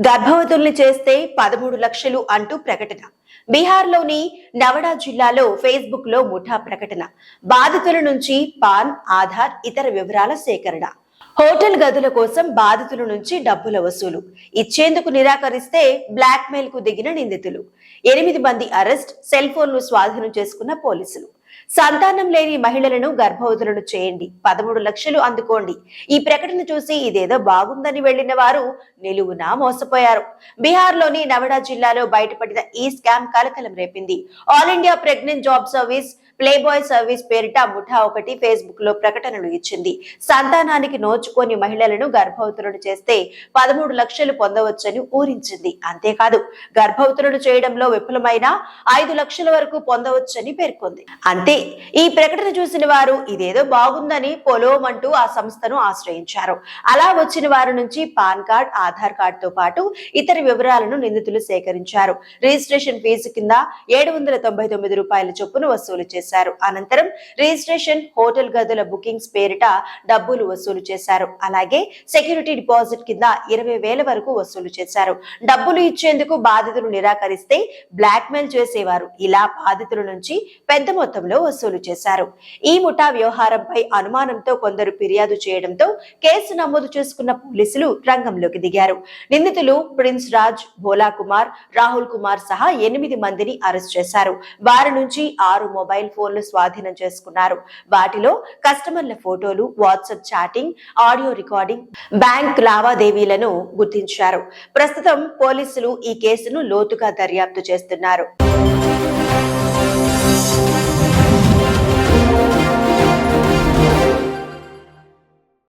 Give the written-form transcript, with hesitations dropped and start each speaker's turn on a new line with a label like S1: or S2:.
S1: గర్భవతుల్ని చేస్తే 13 లక్షలు అంటూ ప్రకటన. బీహార్లోని నవడా జిల్లాలో ఫేస్బుక్ లో ముఠా ప్రకటన. బాధితుల నుంచి పాన్, ఆధార్, ఇతర వివరాల సేకరణ. హోటల్ గదుల కోసం బాధితుల నుంచి డబ్బుల వసూలు. ఇచ్చేందుకు నిరాకరిస్తే బ్లాక్ మెయిల్ కు దిగిన నిందితులు. 8 మంది అరెస్ట్. సెల్ ఫోన్లు స్వాధీనం చేసుకున్న పోలీసులు. సంతానం లేని మహిళలను గర్భవతులను చేయండి, 13 లక్షలు అందుకోండి. ఈ ప్రకటన చూసి ఇదేదో బాగుందని వెళ్లిన వారు నిలువునా మోసపోయారు. బీహార్లోని నవడా జిల్లాలో బయటపడిన ఈ స్కామ్ కలకలం రేపింది. All India pregnant job service, playboy service పేరిట ముఠా ఒకటి ఫేస్బుక్ లో ప్రకటనలు ఇచ్చింది. సంతానానికి నోచుకోని మహిళలను గర్భవతులను చేస్తే 13 లక్షలు పొందవచ్చని ఊరించింది. అంతేకాదు, గర్భవతులను చేయడంలో విఫలమైన 5 లక్షల వరకు పొందవచ్చని పేర్కొంది. అంతే, ఈ ప్రకటన చూసిన వారు ఇదేదో బాగుందని పొలోమంటూ ఆ సంస్థను ఆశ్రయించారు. అలా వచ్చిన వారి నుంచి పాన్ కార్డ్, ఆధార్ కార్డ్ తో పాటు ఇతర వివరాలను నిందితులు సేకరించారు. రిజిస్ట్రేషన్ ఫీజు కింద 799 రూపాయల చొప్పున వసూలు చేశారు. అనంతరం రిజిస్ట్రేషన్, హోటల్ గదుల బుకింగ్స్ పేరిట డబ్బులు వసూలు చేశారు. అలాగే సెక్యూరిటీ డిపాజిట్ కింద 20,000 వరకు వసూలు చేశారు. డబ్బులు ఇచ్చేందుకు బాధితులు నిరాకరిస్తే బ్లాక్ మెయిల్ చేసేవారు. ఇలా బాధితుల నుంచి పెద్ద మొత్తంలో వసూలు చేశారు. ఈ ముఠా వ్యవహారంపై అనుమానంతో కొందరు ఫిర్యాదు చేయడంతో కేసు నమోదు చేసుకున్న పోలీసులు రంగంలోకి దిగారు. నిందితులు ప్రిన్స్ రాజ్, భోలా కుమార్, రాహుల్ కుమార్ సహా 8 మందిని అరెస్ట్ చేశారు. వారి నుంచి 6 మొబైల్ ఫోన్లు స్వాధీనం చేసుకున్నారు. వాటిలో కస్టమర్ల ఫోటోలు, WhatsApp chatting, audio recording, bank లావాదేవీలను గుర్తించారు. ప్రస్తుతం పోలీసులు ఈ కేసును లోతుగా దర్యాప్తు చేస్తున్నారు.